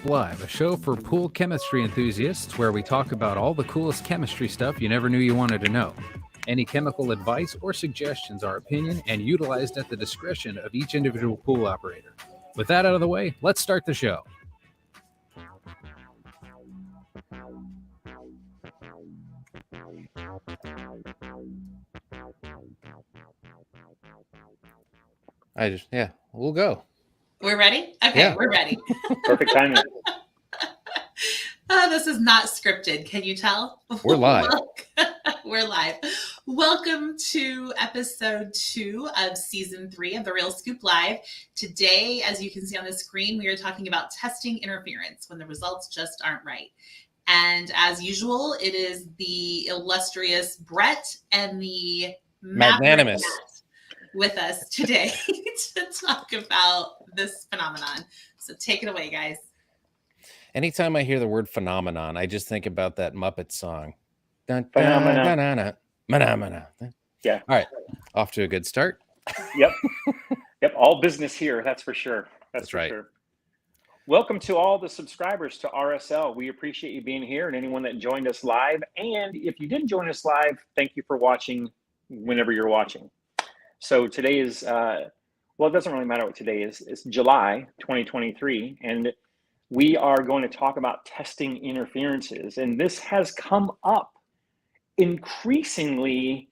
Live, a show for pool chemistry enthusiasts where we talk about all the coolest chemistry stuff you never knew you wanted to know. Any chemical advice or suggestions are opinion and utilized at the discretion of each individual pool operator. With that out of the way, let's start the show. We'll go. We're ready? Okay, yeah. We're ready. Perfect timing. This is not scripted. Can you tell? We're live. We're live. Welcome to episode 2 of season 3 of The Real Scoop Live. Today, as you can see on the screen, we are talking about testing interference when the results just aren't right. And as usual, it is the illustrious Brett and the magnanimous with us today to talk about this phenomenon. So take it away, guys. Anytime I hear the word phenomenon, I just think about that Muppet song. Phenomena. Yeah. All right. Off to a good start. Yep. All business here. That's for sure. That's for right. Sure. Welcome to all the subscribers to RSL. We appreciate you being here and anyone that joined us live. And if you didn't join us live, thank you for watching whenever you're watching. So today is, it doesn't really matter what today is. It's July 2023. And we are going to talk about testing interferences. And this has come up increasingly,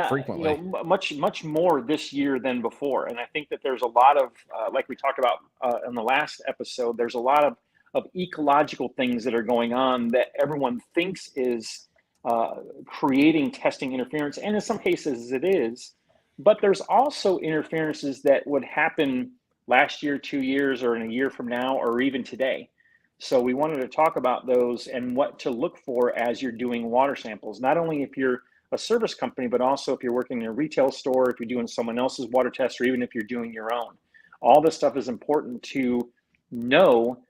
frequently, much more this year than before. And I think that there's a lot of, like we talked about in the last episode, there's a lot of ecological things that are going on that everyone thinks is creating testing interference. And in some cases it is, but there's also interferences that would happen last year, 2 years, or in a year from now, or even today. So we wanted to talk about those and what to look for as you're doing water samples, not only if you're a service company, but also if you're working in a retail store, if you're doing someone else's water test, or even if you're doing your own. All this stuff is important to know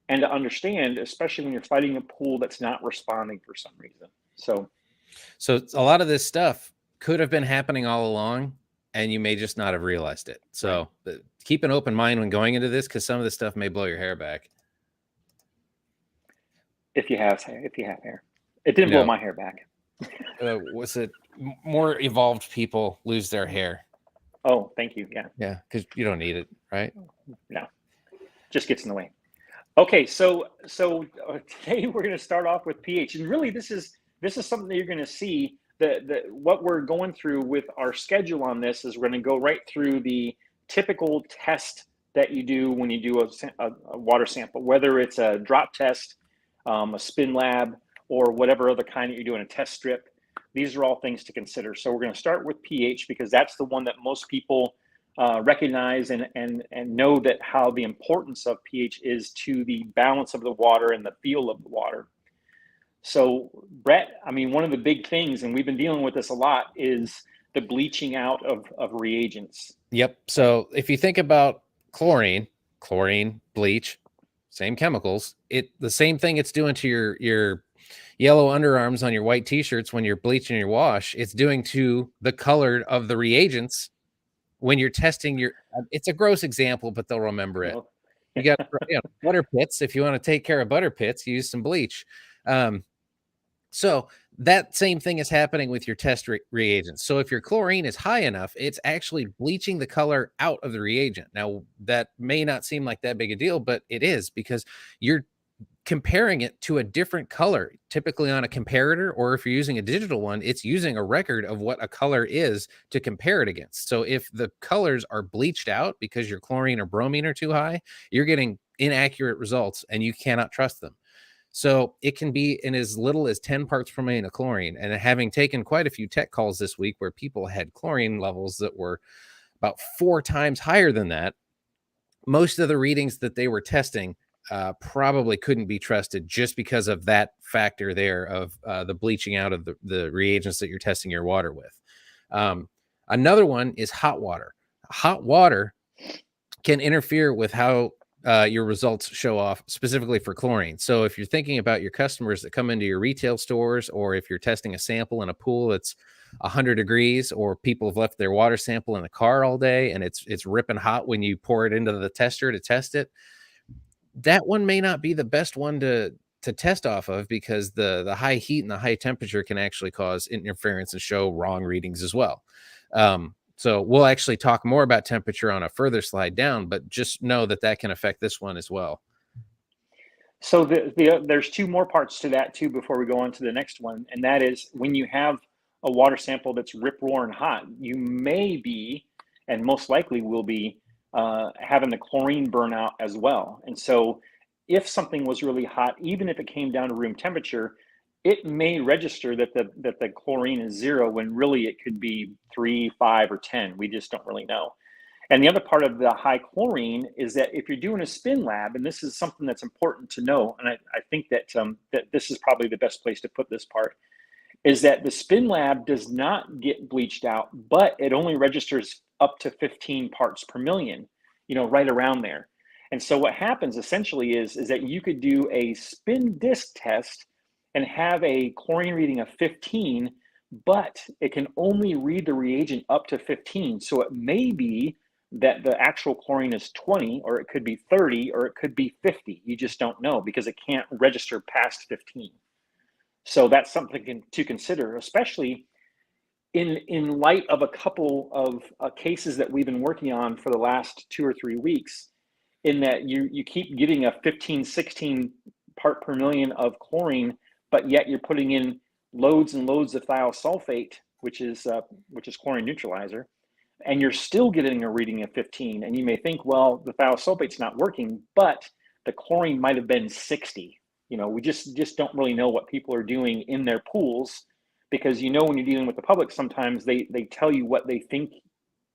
and to understand, especially when you're fighting a pool that's not responding for some reason. So a lot of this stuff could have been happening all along, and you may just not have realized it. So keep an open mind when going into this, because some of this stuff may blow your hair back. If you have hair. It didn't blow my hair back. Was it more evolved people lose their hair? Oh, thank you. Yeah, because you don't need it, right? No, just gets in the way. Okay, so today we're going to start off with pH, and really this is something that you're going to see. What we're going through with our schedule on this is we're going to go right through the typical test that you do when you do a water sample, whether it's a drop test, a spin lab, or whatever other kind that you're doing, a test strip. These are all things to consider. So we're going to start with pH because that's the one that most people recognize and know that how the importance of pH is to the balance of the water and the feel of the water. So Brett, one of the big things, and we've been dealing with this a lot, is the bleaching out of reagents. Yep. So if you think about chlorine, bleach, same chemicals, the same thing it's doing to your yellow underarms on your white t-shirts when you're bleaching your wash, it's doing to the color of the reagents when you're testing it's a gross example, but they'll remember it. You got butter pits. If you want to take care of butter pits, use some bleach. So that same thing is happening with your test reagents. So if your chlorine is high enough, it's actually bleaching the color out of the reagent. Now, that may not seem like that big a deal, but it is, because you're comparing it to a different color, typically on a comparator, or if you're using a digital one, it's using a record of what a color is to compare it against. So if the colors are bleached out because your chlorine or bromine are too high, you're getting inaccurate results and you cannot trust them. So it can be in as little as 10 parts per million of chlorine. And having taken quite a few tech calls this week where people had chlorine levels that were about 4 times higher than that, most of the readings that they were testing probably couldn't be trusted just because of that factor there of the bleaching out of the reagents that you're testing your water with. Another one is hot water. Hot water can interfere with how your results show off, specifically for chlorine. So if you're thinking about your customers that come into your retail stores, or if you're testing a sample in a pool that's 100 degrees, or people have left their water sample in the car all day and it's ripping hot when you pour it into the tester to test it, that one may not be the best one to test off of, because the high heat and the high temperature can actually cause interference and show wrong readings as well. So we'll actually talk more about temperature on a further slide down, but just know that can affect this one as well. So there's two more parts to that too before we go on to the next one, and that is when you have a water sample that's rip roaring hot, you may be, and most likely will be, having the chlorine burn out as well. And so if something was really hot, even if it came down to room temperature, it may register that the chlorine is 0 when really it could be 3, 5, or 10. We just don't really know. And the other part of the high chlorine is that if you're doing a spin lab, and this is something that's important to know, and I think that that this is probably the best place to put this part, is that the spin lab does not get bleached out, but it only registers up to 15 parts per million, right around there. And so what happens essentially is that you could do a spin disk test and have a chlorine reading of 15, but it can only read the reagent up to 15. So it may be that the actual chlorine is 20, or it could be 30, or it could be 50. You just don't know because it can't register past 15. So that's something to consider, especially in light of a couple of cases that we've been working on for the last 2 or 3 weeks, in that you keep getting a 15, 16 part per million of chlorine, but yet you're putting in loads and loads of thiosulfate, which is chlorine neutralizer, and you're still getting a reading of 15. And you may think, well, the thiosulfate's not working, but the chlorine might have been 60. We just don't really know what people are doing in their pools, because when you're dealing with the public, sometimes they tell you what they think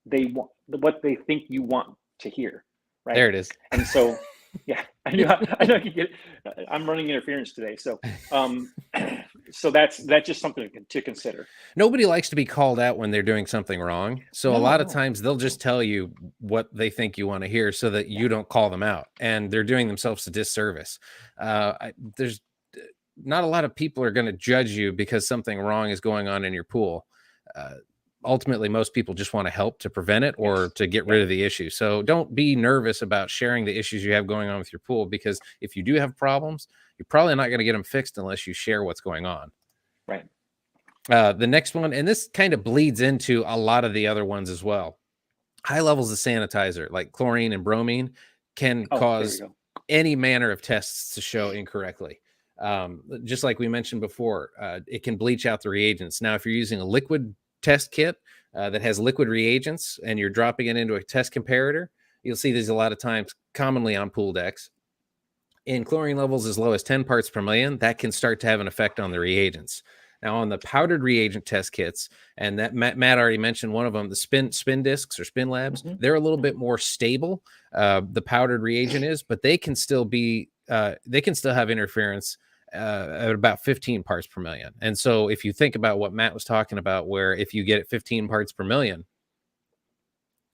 they want, what they think you want to hear, right? There it is. And so, yeah, I know you get it. I'm running interference today, so so that's just something to consider. Nobody likes to be called out when they're doing something wrong. So a lot of times they'll just tell you what they think you want to hear so that you don't call them out, and they're doing themselves a disservice. There's not a lot of people are going to judge you because something wrong is going on in your pool. Ultimately, most people just want to help to prevent it or to get rid of the issue. So don't be nervous about sharing the issues you have going on with your pool, because if you do have problems, you're probably not going to get them fixed unless you share what's going on. Right. The next one, and this kind of bleeds into a lot of the other ones as well. High levels of sanitizer like chlorine and bromine can cause any manner of tests to show incorrectly. Just like we mentioned before, it can bleach out the reagents. Now, if you're using a liquid test kit that has liquid reagents and you're dropping it into a test comparator, you'll see these a lot of times, commonly on pool decks. In chlorine levels as low as 10 parts per million, that can start to have an effect on the reagents. Now, on the powdered reagent test kits, and that Matt already mentioned one of them, the spin discs or spin labs, they're a little bit more stable. The powdered reagent is, but they can still have interference at about 15 parts per million. And so if you think about what Matt was talking about, where if you get 15 parts per million,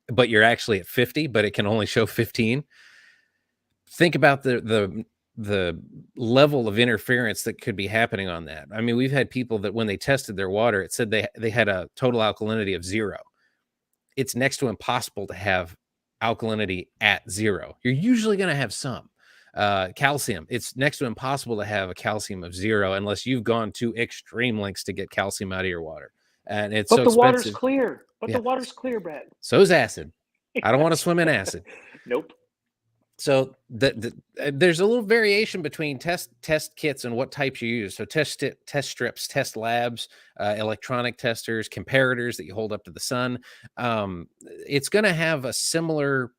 but you're actually at 50, but it can only show 15, think about the level of interference that could be happening on that. I mean, we've had people that when they tested their water, it said they had a total alkalinity of 0. It's next to impossible to have alkalinity at 0. You're usually going to have some. Calcium, it's next to impossible to have a calcium of 0 unless you've gone to extreme lengths to get calcium out of your water. And it's so expensive. Water's clear. The water's clear, Brad. So is acid. I don't want to swim in acid. Nope. So there's a little variation between test kits and what types you use. So test strips, test labs, electronic testers, comparators that you hold up to the sun. It's going to have a similar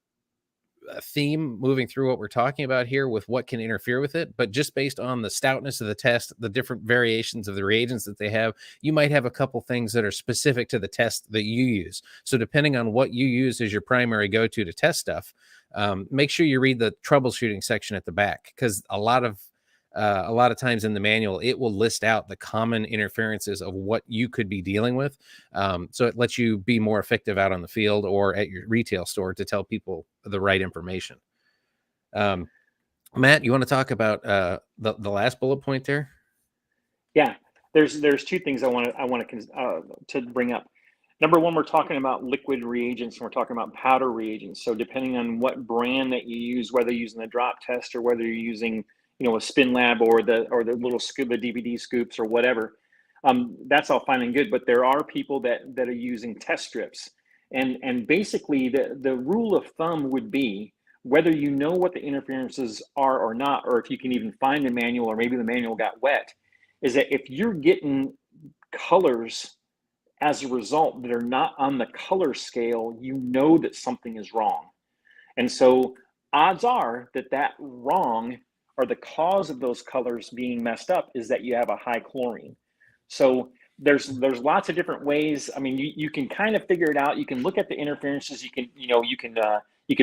theme moving through what we're talking about here with what can interfere with it, but just based on the stoutness of the test, the different variations of the reagents that they have, you might have a couple things that are specific to the test that you use. So depending on what you use as your primary go-to to test stuff, make sure you read the troubleshooting section at the back, because a lot of times in the manual, it will list out the common interferences of what you could be dealing with. So it lets you be more effective out on the field or at your retail store to tell people the right information. Matt, you want to talk about the last bullet point there? Yeah, there's two things I want to bring up. Number one, we're talking about liquid reagents and we're talking about powder reagents. So depending on what brand that you use, whether you're using the drop test or whether you're using, a Spin Lab or the little scuba DVD scoops or whatever, that's all fine and good. But there are people that are using test strips, and basically the rule of thumb would be, whether you know what the interferences are or not, or if you can even find the manual, or maybe the manual got wet, is that if you're getting colors as a result that are not on the color scale, you know that something is wrong. And so odds are that wrong, or the cause of those colors being messed up, is that you have a high chlorine. So there's lots of different ways. I mean, you can kind of figure it out. You can look at the interferences. You can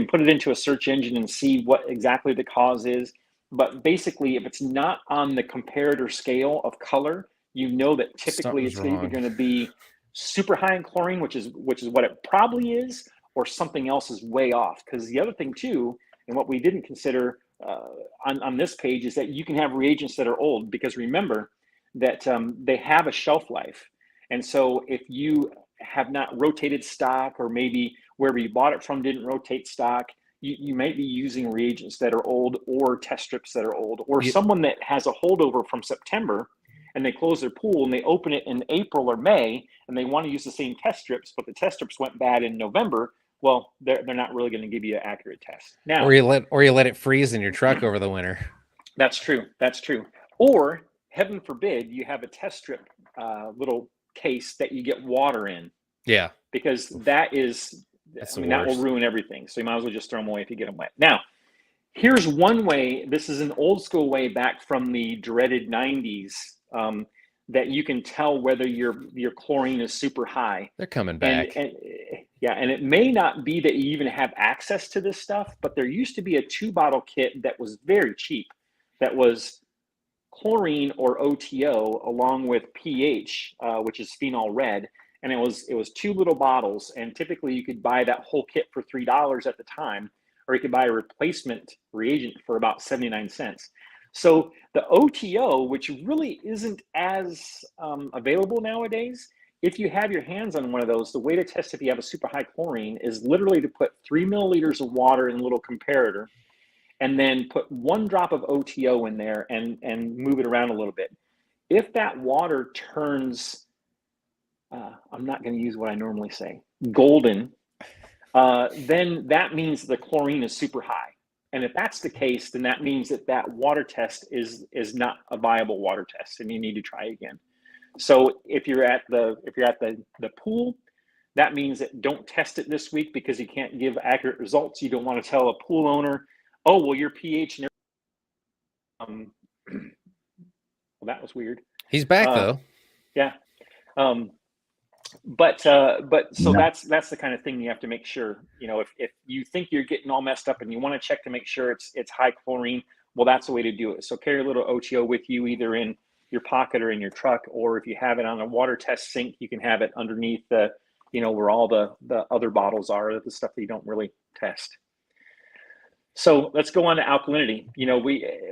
put it into a search engine and see what exactly the cause is. But basically, if it's not on the comparator scale of color, you know that typically it's either going to be super high in chlorine, which is what it probably is, or something else is way off. Because the other thing too, and what we didn't consider on this page, is that you can have reagents that are old, because remember that they have a shelf life. And so if you have not rotated stock, or maybe wherever you bought it from didn't rotate stock, you might be using reagents that are old, or test strips that are old, or someone that has a holdover from September and they close their pool and they open it in April or May and they want to use the same test strips, but the test strips went bad in November. Well, they're not really going to give you an accurate test. Now, or you let it freeze in your truck over the winter. That's true. Or heaven forbid, you have a test strip little case that you get water in. Yeah. Because that will ruin everything. So you might as well just throw them away if you get them wet. Now, here's one way. This is an old school way back from the dreaded 90s that you can tell whether your chlorine is super high. They're coming back. And it may not be that you even have access to this stuff, but there used to be a 2-bottle kit that was very cheap, that was chlorine or OTO along with pH, which is phenol red. And it was 2 little bottles, and typically you could buy that whole kit for $3 at the time, or you could buy a replacement reagent for about 79 cents. So the OTO, which really isn't as available nowadays, if you have your hands on one of those, the way to test if you have a super high chlorine is literally to put 3 milliliters of water in a little comparator, and then put 1 drop of OTO in there and move it around a little bit. If that water turns, I'm not going to use what I normally say, golden, then that means the chlorine is super high. And if that's the case, then that means that water test is not a viable water test, and you need to try again. So if you're at the pool, that means that don't test it this week, because you can't give accurate results. You don't want to tell a pool owner, oh, well, your pH and well, that was weird. He's back though. Yeah. But so that's the kind of thing you have to make sure, if you think you're getting all messed up and you want to check to make sure it's high chlorine, well, that's the way to do it. So carry a little OTO with you, either in your pocket or in your truck, or if you have it on a water test sink, you can have it underneath the, where all the other bottles are, the stuff that you don't really test. So let's go on to alkalinity.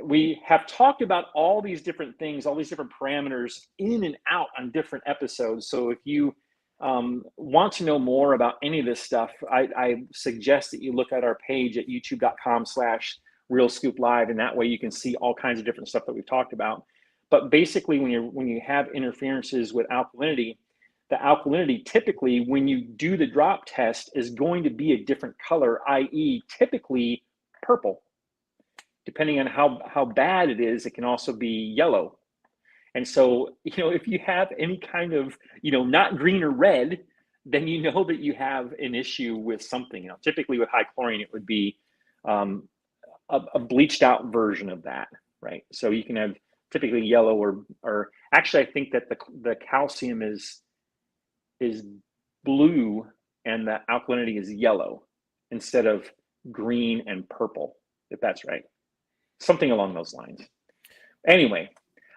We have talked about all these different things, all these different parameters in and out on different episodes. So if you want to know more about any of this stuff, I suggest that you look at our page at youtube.com/RealScoopLive, and that way you can see all kinds of different stuff that we've talked about. But basically, when you have interferences with alkalinity, the alkalinity typically, when you do the drop test, is going to be a different color, i.e. typically purple. Depending on how bad it is, it can also be yellow. And so, if you have any kind of, not green or red, then you know that you have an issue with something. Typically with high chlorine, it would be a bleached out version of that, right? So you can have typically yellow or actually, I think that the calcium is blue and the alkalinity is yellow instead of green and purple, if that's right. Something along those lines. Anyway,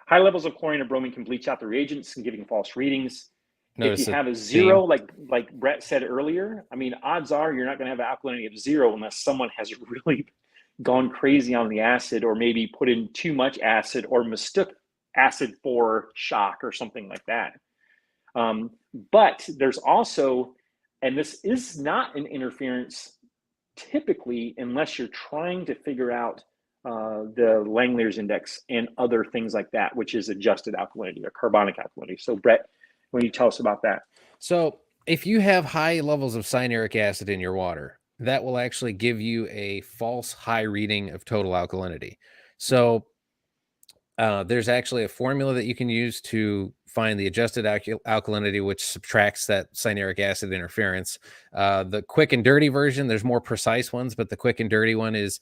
high levels of chlorine or bromine can bleach out the reagents and giving false readings. If you have a 0, like Brett said earlier, I mean, odds are you're not going to have an alkalinity of 0 unless someone has really gone crazy on the acid, or maybe put in too much acid or mistook acid for shock or something like that. But there's also, and this is not an interference typically unless you're trying to figure out the Langmuir's index and other things like that, which is adjusted alkalinity or carbonic alkalinity. So Brett, when you tell us about that. So if you have high levels of cyanuric acid in your water, that will actually give you a false high reading of total alkalinity. So there's actually a formula that you can use to find the adjusted alkalinity, which subtracts that cyanuric acid interference. The quick and dirty version, there's more precise ones, but the quick and dirty one is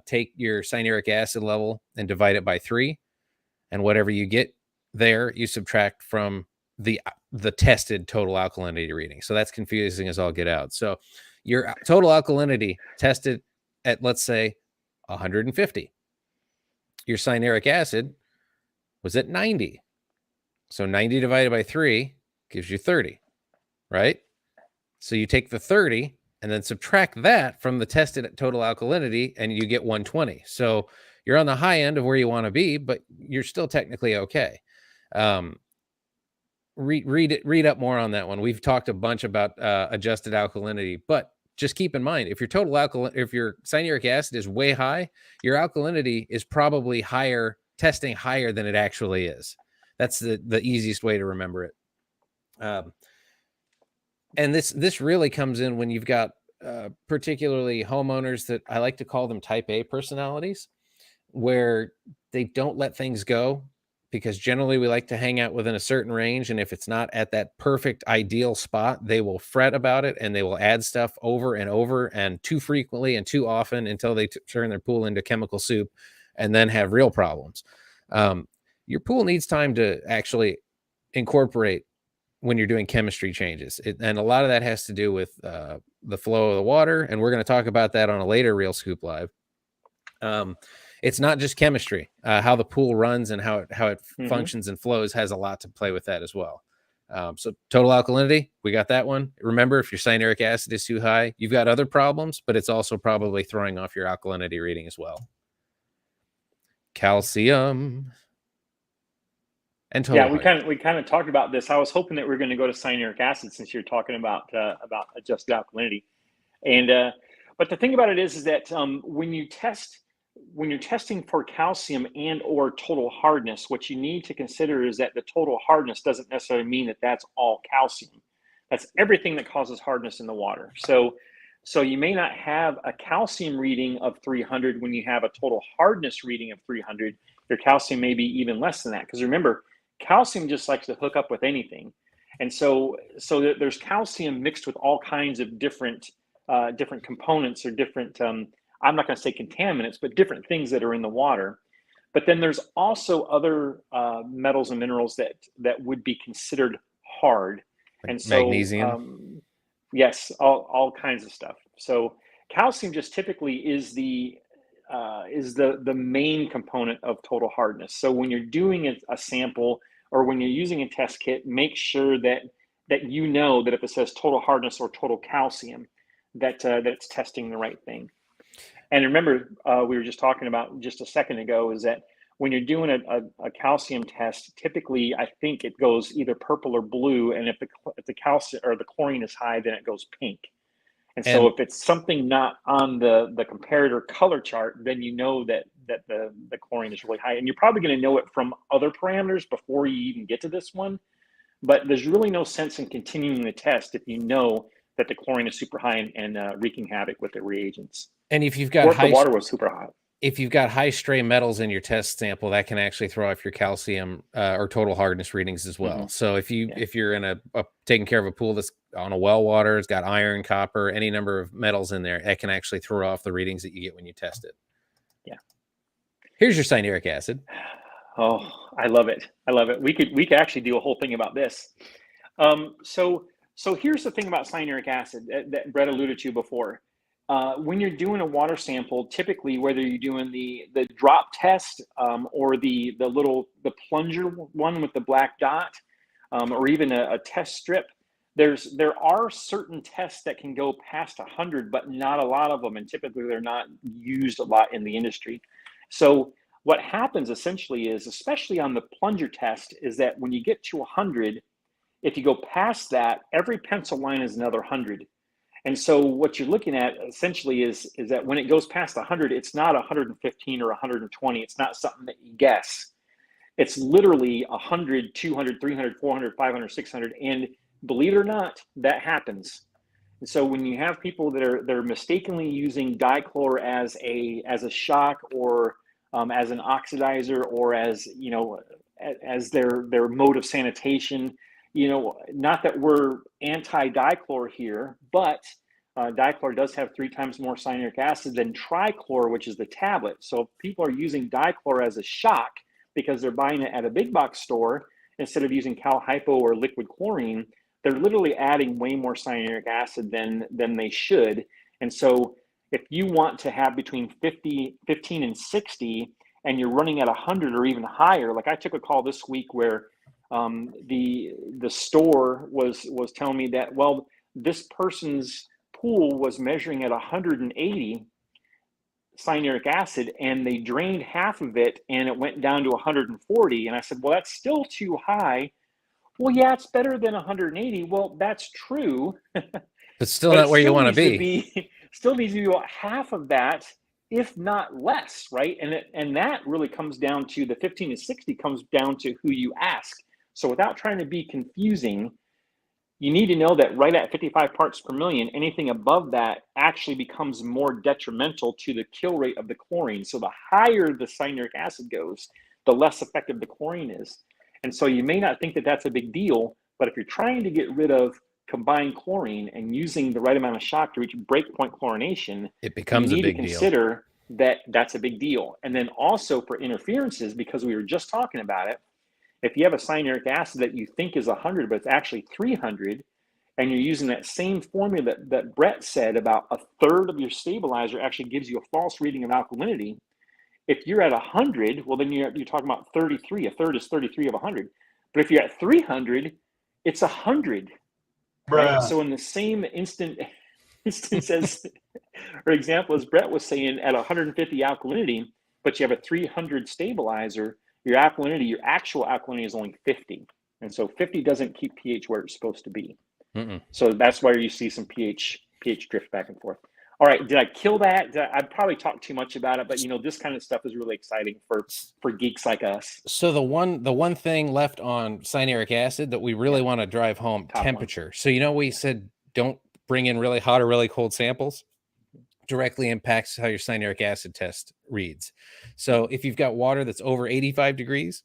take your cyanuric acid level and divide it by 3. And whatever you get there, you subtract from the tested total alkalinity reading. So that's confusing as all get out. So your total alkalinity tested at, let's say, 150. Your cyanuric acid was at 90. So 90 divided by 3 gives you 30, right? So you take the 30 and then subtract that from the tested total alkalinity and you get 120. So you're on the high end of where you want to be, but you're still technically okay. Read up more on that one. We've talked a bunch about adjusted alkalinity, but just keep in mind, if your if your cyanuric acid is way high, your alkalinity is probably testing higher than it actually is. That's the easiest way to remember it. And this really comes in when you've got particularly homeowners that I like to call them type A personalities, where they don't let things go, because generally we like to hang out within a certain range. And if it's not at that perfect ideal spot, they will fret about it and they will add stuff over and over and too frequently and too often until they turn their pool into chemical soup and then have real problems. Your pool needs time to actually incorporate when you're doing chemistry changes. And a lot of that has to do with the flow of the water. And we're going to talk about that on a later Real Scoop Live. It's not just chemistry. How the pool runs and how it functions and flows has a lot to play with that as well. So total alkalinity, we got that one. Remember, if your cyanuric acid is too high, you've got other problems, but it's also probably throwing off your alkalinity reading as well. Calcium and total. Yeah, we kind of talked about this. I was hoping that we were going to go to cyanuric acid since you're talking about adjusted alkalinity. And but the thing about it is that when you're testing for calcium and or total hardness, what you need to consider is that the total hardness doesn't necessarily mean that that's all calcium. That's everything that causes hardness in the water. So you may not have a calcium reading of 300 when you have a total hardness reading of 300. Your calcium may be even less than that, because remember, calcium just likes to hook up with anything. And so there's calcium mixed with all kinds of different components or different, I'm not going to say contaminants, but different things that are in the water. But then there's also other metals and minerals that would be considered hard. Like and so magnesium. Yes, all kinds of stuff. So calcium just typically is the main component of total hardness. So when you're doing a sample or when you're using a test kit, make sure that you know that if it says total hardness or total calcium, that it's testing the right thing. And remember, we were just talking about just a second ago, is that when you're doing a calcium test, typically I think it goes either purple or blue, and if the calcium or the chlorine is high, then it goes pink. And so if it's something not on the comparator color chart, then you know that the chlorine is really high. And you're probably going to know it from other parameters before you even get to this one. But there's really no sense in continuing the test if you know that the chlorine is super high and wreaking havoc with the reagents. And if you've got or if the water was super hot. If you've got high stray metals in your test sample, that can actually throw off your calcium or total hardness readings as well. So if you're in a taking care of a pool that's on a well water, it's got iron, copper, any number of metals in there, that can actually throw off the readings that you get when you test it. Yeah. Here's your cyanuric acid. Oh, I love it. I love it. We could actually do a whole thing about this. So here's the thing about cyanuric acid that Brett alluded to before. When you're doing a water sample, typically whether you're doing the drop test or the plunger one with the black dot, or even a test strip, there are certain tests that can go past 100, but not a lot of them, and typically they're not used a lot in the industry. So what happens essentially is, especially on the plunger test, is that when you get to 100, If you go past that, every pencil line is another 100. And so what you're looking at essentially is that when it goes past 100, it's not 115 or 120. It's not something that you guess. It's literally 100, 200, 300, 400, 500, 600. And believe it or not, that happens. And so when you have people that are mistakenly using dichlor as a shock, or as an oxidizer, or as, you know, as their mode of sanitation, you know, not that we're anti-dichlor here, but dichlor does have 3 times more cyanuric acid than trichlor, which is the tablet. So if people are using dichlor as a shock because they're buying it at a big box store instead of using cal hypo or liquid chlorine, they're literally adding way more cyanuric acid than they should. And so if you want to have between 15 and 60, and you're running at 100 or even higher, like I took a call this week where the store was telling me that, well, this person's pool was measuring at 180 cyanuric acid, and they drained half of it and it went down to 140. And I said, well, that's still too high. Well, yeah, it's better than 180. Well, that's true. But still not where you want to be. Still needs to be about half of that, if not less, right? And that really comes down to the 15 to 60 comes down to who you ask. So without trying to be confusing, you need to know that right at 55 parts per million, anything above that actually becomes more detrimental to the kill rate of the chlorine. So the higher the cyanuric acid goes, the less effective the chlorine is. And so you may not think that that's a big deal, but if you're trying to get rid of combined chlorine and using the right amount of shock to reach breakpoint chlorination, it becomes a big deal. You need to consider that that's a big deal. And then also for interferences, because we were just talking about it, if you have a cyanuric acid that you think is 100, but it's actually 300, and you're using that same formula that Brett said about a third of your stabilizer actually gives you a false reading of alkalinity. If you're at 100, well, then you're talking about 33. A third is 33 of 100. But if you're at 300, it's 100. Right? So in the same instance as, or example, as Brett was saying, at 150 alkalinity, but you have a 300 stabilizer, your alkalinity, your actual alkalinity is only 50. And so 50 doesn't keep pH where it's supposed to be. So that's why you see some pH drift back and forth. All right, did I kill that? I probably talked too much about it, but you know, this kind of stuff is really exciting for geeks like us. So the one thing left on cyanuric acid that we really want to drive home, Top temperature. So you know, we said don't bring in really hot or really cold samples. Directly impacts how your cyanuric acid test reads. So if you've got water that's over 85 degrees,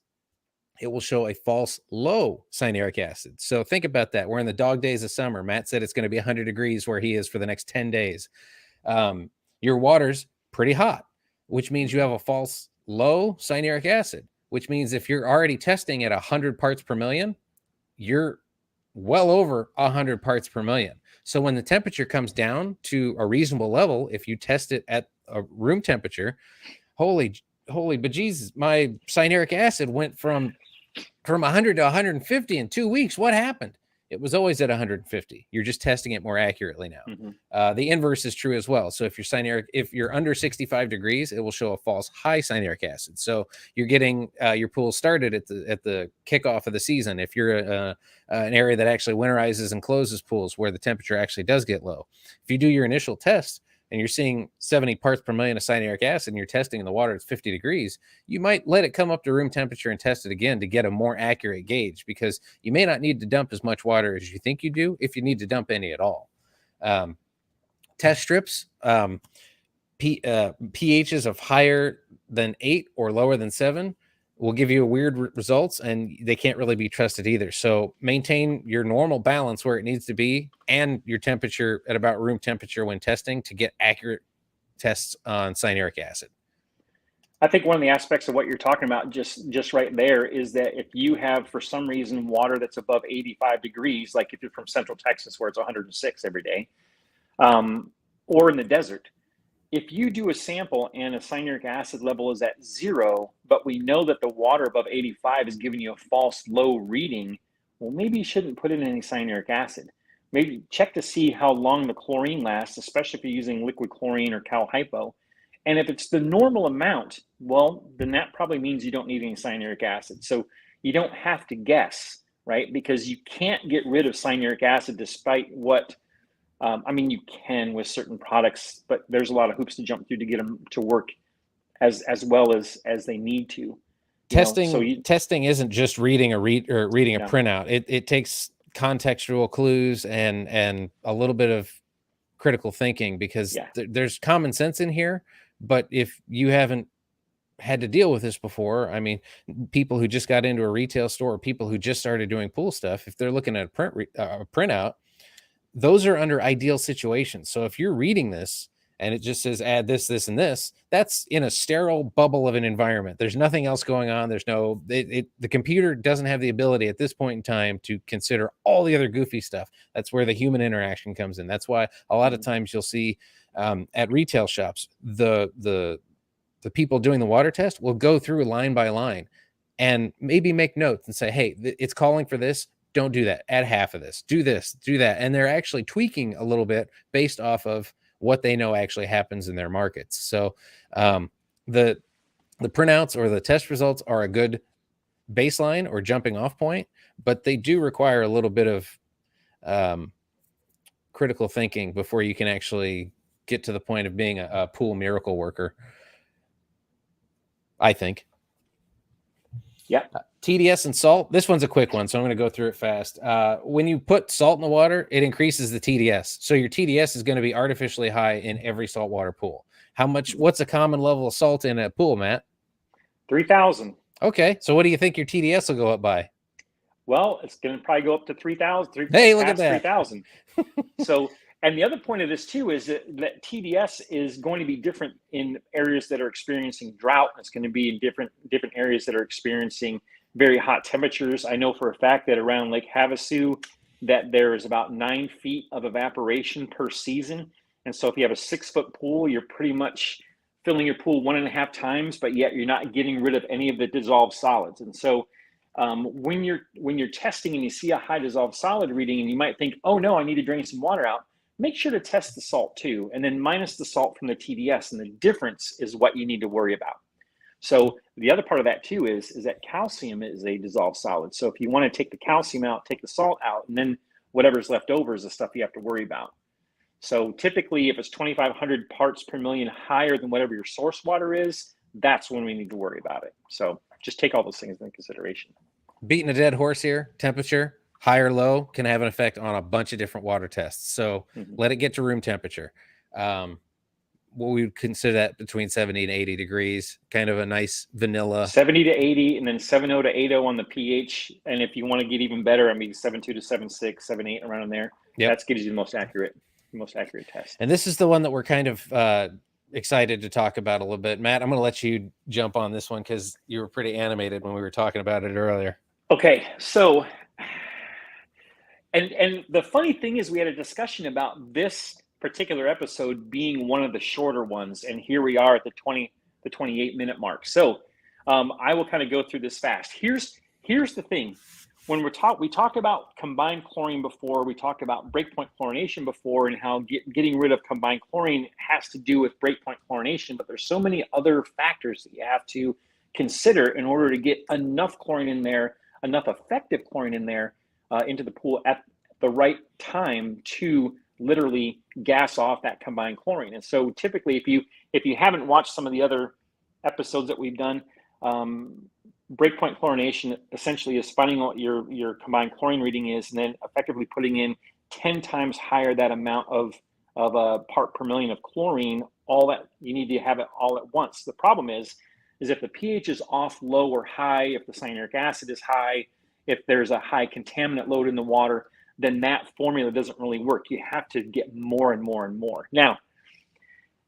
it will show a false low cyanuric acid. So think about that. We're in the dog days of summer. Matt said it's going to be 100 degrees where he is for the next 10 days. Your water's pretty hot, which means you have a false low cyanuric acid, which means if you're already testing at 100 parts per million, you're well over 100 parts per million. So when the temperature comes down to a reasonable level, if you test it at a room temperature, holy bejesus, my cyanuric acid went from 100 to 150 in 2 weeks. What happened? It was always at 150. You're just testing it more accurately now. The inverse is true as well. So if you're under 65 degrees, it will show a false high cyanuric acid. So you're getting your pool started at the kickoff of the season. If you're an area that actually winterizes and closes pools where the temperature actually does get low, if you do your initial test and you're seeing 70 parts per million of cyanuric acid and you're testing in the water at 50 degrees, you might let it come up to room temperature and test it again to get a more accurate gauge, because you may not need to dump as much water as you think you do, if you need to dump any at all. Test strips, pHs of higher than 8 or lower than 7 will give you weird results, and they can't really be trusted either. So maintain your normal balance where it needs to be and your temperature at about room temperature when testing to get accurate tests on cyanuric acid. I think one of the aspects of what you're talking about just right there is that if you have, for some reason, water that's above 85 degrees, like if you're from Central Texas where it's 106 every day, or in the desert, if you do a sample and a cyanuric acid level is at 0, but we know that the water above 85 is giving you a false low reading, well, maybe you shouldn't put in any cyanuric acid. Maybe check to see how long the chlorine lasts, especially if you're using liquid chlorine or cal hypo. And if it's the normal amount, well, then that probably means you don't need any cyanuric acid. So you don't have to guess, right? Because you can't get rid of cyanuric acid despite what, I mean, you can with certain products, but there's a lot of hoops to jump through to get them to work as well as they need to. Testing isn't just reading reading a Yeah. printout. It takes contextual clues and a little bit of critical thinking, because there's common sense in here. But if you haven't had to deal with this before, I mean, people who just got into a retail store, or people who just started doing pool stuff, if they're looking at a printout, those are under ideal situations. So if you're reading this and it just says add this, this, and this, that's in a sterile bubble of an environment. There's nothing else going on. There's no, the computer doesn't have the ability at this point in time to consider all the other goofy stuff. That's where the human interaction comes in. That's why a lot of times you'll see at retail shops, the people doing the water test will go through line by line and maybe make notes and say, hey, it's calling for this. Don't do that. Add half of this. Do this. Do that. And they're actually tweaking a little bit based off of what they know actually happens in their markets. So the printouts or the test results are a good baseline or jumping off point, but they do require a little bit of critical thinking before you can actually get to the point of being a pool miracle worker, I think. Yeah. TDS and salt. This one's a quick one, so I'm going to go through it fast. When you put salt in the water, it increases the TDS. So your TDS is going to be artificially high in every saltwater pool. What's a common level of salt in a pool, Matt? 3,000. Okay. So what do you think your TDS will go up by? Well, it's going to probably go up to 3,000. Hey, look at that. 3,000. So, and the other point of this too is that TDS is going to be different in areas that are experiencing drought. It's going to be in different areas that are experiencing very hot temperatures. I know for a fact that around Lake Havasu that there is about 9 feet of evaporation per season. And so if you have a 6-foot pool, you're pretty much filling your pool 1.5 times, but yet you're not getting rid of any of the dissolved solids. And so when you're testing and you see a high dissolved solid reading and you might think, oh no, I need to drain some water out, make sure to test the salt too, and then minus the salt from the TDS, and the difference is what you need to worry about. So the other part of that too is that calcium is a dissolved solid. So if you want to take the calcium out, take the salt out, and then whatever's left over is the stuff you have to worry about. So typically if it's 2,500 parts per million higher than whatever your source water is, that's when we need to worry about it. So just take all those things into consideration. Beating a dead horse here, temperature, high or low, can have an effect on a bunch of different water tests. So let it get to room temperature. What we would consider that between 70 and 80 degrees, kind of a nice vanilla. 70 to 80, and then 7.0 to 8.0 on the pH. And if you want to get even better, I mean, 7.2 to 7.6, 7.8 around in there. Yep. That gives you the most accurate test. And this is the one that we're kind of excited to talk about a little bit. Matt, I'm going to let you jump on this one because you were pretty animated when we were talking about it earlier. Okay, so, and the funny thing is we had a discussion about this particular episode being one of the shorter ones, and here we are at the 28-minute mark. So I will kind of go through this fast. Here's the thing. When we talked about combined chlorine before, we talked about breakpoint chlorination before, and how getting rid of combined chlorine has to do with breakpoint chlorination, but there's so many other factors that you have to consider in order to get enough chlorine in there, enough effective chlorine in there into the pool at the right time to literally gas off that combined chlorine. And so typically if you haven't watched some of the other episodes that we've done, breakpoint chlorination essentially is finding out what your combined chlorine reading is and then effectively putting in 10 times higher that amount of a part per million of chlorine. All that you need to have it all at once. The problem is if the pH is off low or high, if the cyanuric acid is high, if there's a high contaminant load in the water, then that formula doesn't really work. You have to get more and more and more. Now,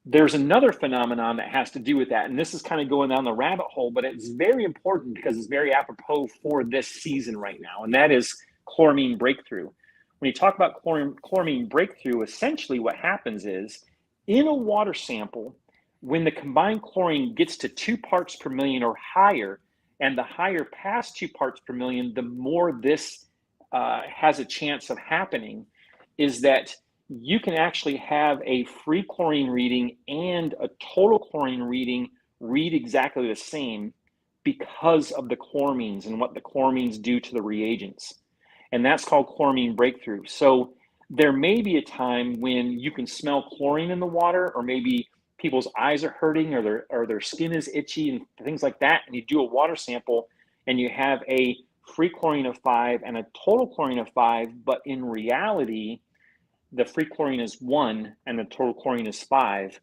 there's another phenomenon that has to do with that, and this is kind of going down the rabbit hole, but it's very important because it's very apropos for this season right now, and that is chloramine breakthrough. When you talk about chloramine breakthrough, essentially what happens is in a water sample, when the combined chlorine gets to 2 parts per million or higher, and the higher past 2 parts per million, the more this has a chance of happening, is that you can actually have a free chlorine reading and a total chlorine reading read exactly the same because of the chloramines and what the chloramines do to the reagents. and that's called chloramine breakthrough. So there may be a time when you can smell chlorine in the water, or maybe people's eyes are hurting, or their skin is itchy and things like that, and you do a water sample and you have a free chlorine of 5 and a total chlorine of 5, but in reality the free chlorine is 1 and the total chlorine is 5,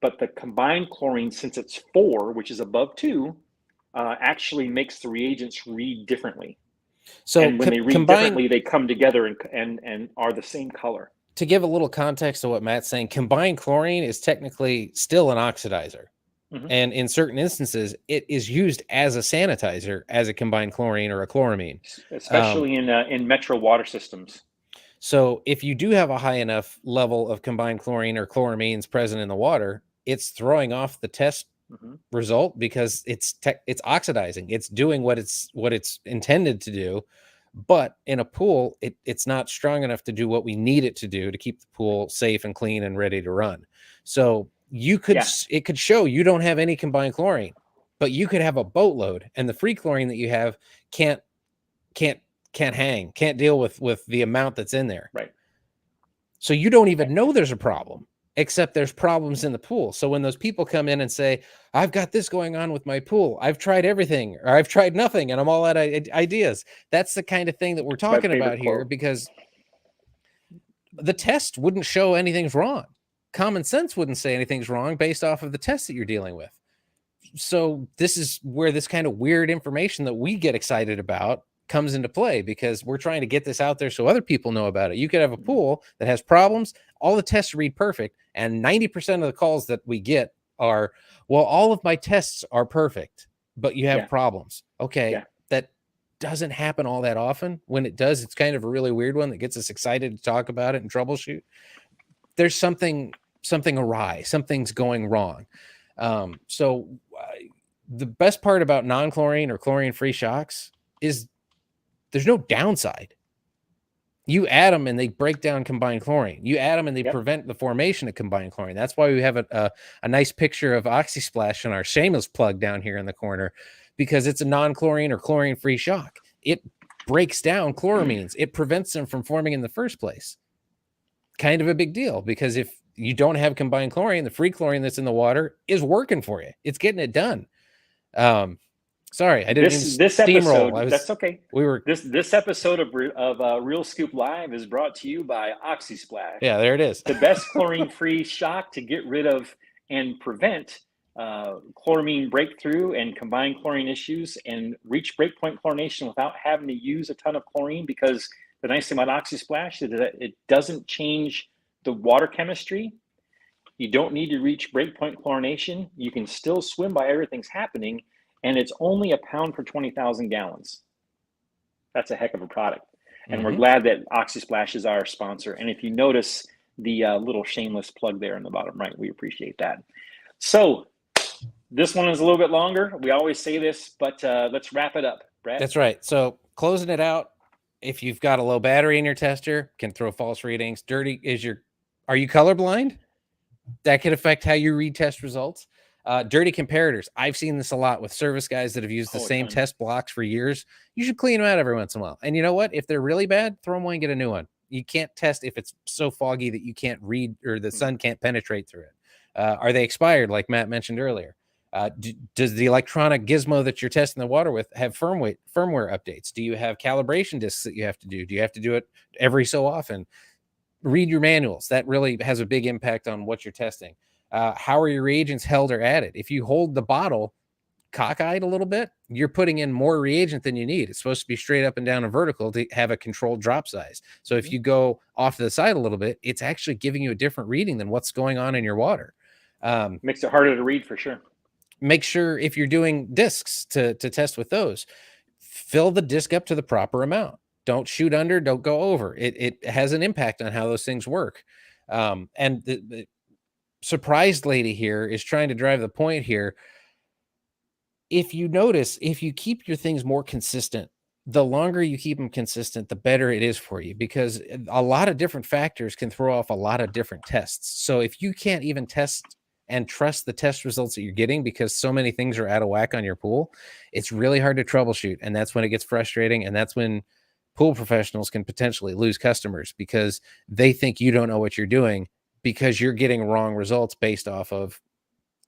but the combined chlorine, since it's 4, which is above 2, actually makes the reagents read differently. So and when they read differently, they come together and are the same color. To give a little context to what Matt's saying, combined chlorine is technically still an oxidizer. Mhm. And in certain instances, it is used as a sanitizer, as a combined chlorine or a chloramine. Especially in metro water systems. So if you do have a high enough level of combined chlorine or chloramines present in the water, it's throwing off the test result because it's oxidizing. It's doing what it's intended to do, but in a pool, it's not strong enough to do what we need it to do to keep the pool safe and clean and ready to run. So it could show you don't have any combined chlorine, but you could have a boatload, and the free chlorine that you have can't deal with the amount that's in there. Right. So you don't even know there's a problem, except there's problems in the pool. So when those people come in and say, I've got this going on with my pool, I've tried everything, or I've tried nothing, and I'm all out of ideas. That's the kind of thing that we're talking about here, because the test wouldn't show anything's wrong. Common sense wouldn't say anything's wrong based off of the test that you're dealing with. So this is where this kind of weird information that we get excited about comes into play, because we're trying to get this out there so other people know about it. You could have a pool that has problems, all the tests read perfect, and 90% of the calls that we get are, well, all of my tests are perfect, but you have problems. Okay, that doesn't happen all that often. When it does, it's kind of a really weird one that gets us excited to talk about it and troubleshoot. There's something awry, something's going wrong. So the best part about non-chlorine or chlorine-free shocks is there's no downside. You add them and they break down combined chlorine. You add them and they prevent the formation of combined chlorine. That's why we have a nice picture of OxySplash in our shameless plug down here in the corner, because it's a non-chlorine or chlorine-free shock. It breaks down chloramines. It prevents them from forming in the first place. Kind of a big deal, because if you don't have combined chlorine, the free chlorine that's in the water is working for you. It's getting it done. Sorry, I didn't this steamroll. Episode, that's okay. This episode of Real Scoop Live is brought to you by OxySplash. Yeah, there it is. The best chlorine-free shock to get rid of and prevent chloramine breakthrough and combined chlorine issues, and reach breakpoint chlorination without having to use a ton of chlorine. Because the nice thing about OxySplash is that it doesn't change the water chemistry. You don't need to reach breakpoint chlorination. You can still swim while everything's happening. And it's only a pound per 20,000 gallons. That's a heck of a product. And we're glad that OxySplash is our sponsor. And if you notice the little shameless plug there in the bottom right, we appreciate that. So this one is a little bit longer. We always say this, but let's wrap it up, Brett. That's right. So closing it out, if you've got a low battery in your tester, can throw false readings. Are you colorblind? That could affect how you read test results. Dirty comparators. I've seen this a lot with service guys that have used the same test blocks for years. You should clean them out every once in a while. And you know what? If they're really bad, throw them away and get a new one. You can't test if it's so foggy that you can't read or the sun can't penetrate through it. Are they expired, like Matt mentioned earlier? Does the electronic gizmo that you're testing the water with have firmware updates? Do you have calibration discs that you have to do? Do you have to do it every so often? Read your manuals. That really has a big impact on what you're testing. How are your reagents held or added? If you hold the bottle cockeyed a little bit, you're putting in more reagent than you need. It's supposed to be straight up and down and vertical to have a controlled drop size. So if you go off to the side a little bit, it's actually giving you a different reading than what's going on in your water. Makes it harder to read for sure. Make sure if you're doing discs to test with those, fill the disc up to the proper amount. Don't shoot under, don't go over. It has an impact on how those things work. And the surprised lady here is trying to drive the point here. If you notice, if you keep your things more consistent, the longer you keep them consistent, the better it is for you, because a lot of different factors can throw off a lot of different tests. So if you can't even test and trust the test results that you're getting because so many things are out of whack on your pool, it's really hard to troubleshoot. And that's when it gets frustrating. And that's when pool professionals can potentially lose customers because they think you don't know what you're doing because you're getting wrong results based off of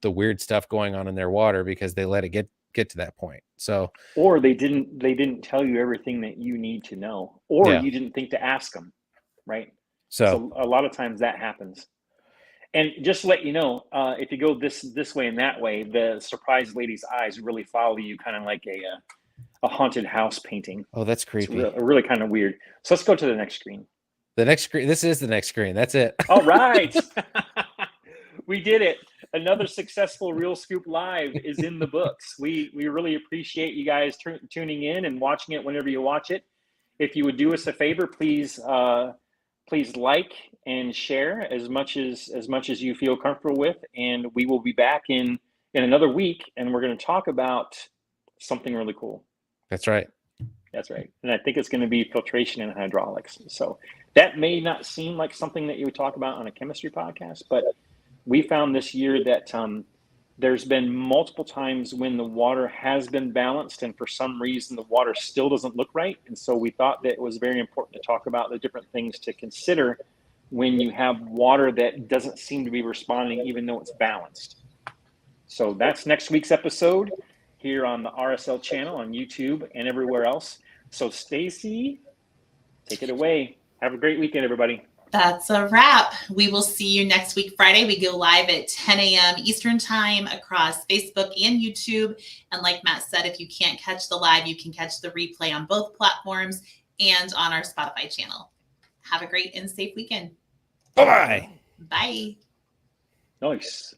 the weird stuff going on in their water because they let it get to that point. So, or they didn't tell you everything that you need to know, or Yeah. you didn't think to ask them, right? so So a lot of times that happens. And just to let you know, if you go this way and that way, the surprised lady's eyes really follow you, kind of like a haunted house painting. oh, that's It's creepy. really kind of weird. So let's go to the next screen. The next screen. This is the next screen. That's it. All right. We did it. Another successful Real Scoop Live is in the books. We really appreciate you guys tuning in and watching it whenever you watch it. If you would do us a favor, please like and share as much as you feel comfortable with. And we will be back in another week, and we're going to talk about something really cool. That's right. That's right. And I think it's going to be filtration and hydraulics. So that may not seem like something that you would talk about on a chemistry podcast, but we found this year that there's been multiple times when the water has been balanced and for some reason the water still doesn't look right. And so we thought that it was very important to talk about the different things to consider when you have water that doesn't seem to be responding even though it's balanced. So that's next week's episode here on the RSL channel on YouTube and everywhere else. So Stacey, take it away. Have a great weekend, everybody. That's a wrap. We will see you next week, Friday. We go live at 10 a.m. Eastern time across Facebook and YouTube. And like Matt said, if you can't catch the live, you can catch the replay on both platforms and on our Spotify channel. Have a great and safe weekend. Bye-bye. Bye. Nice.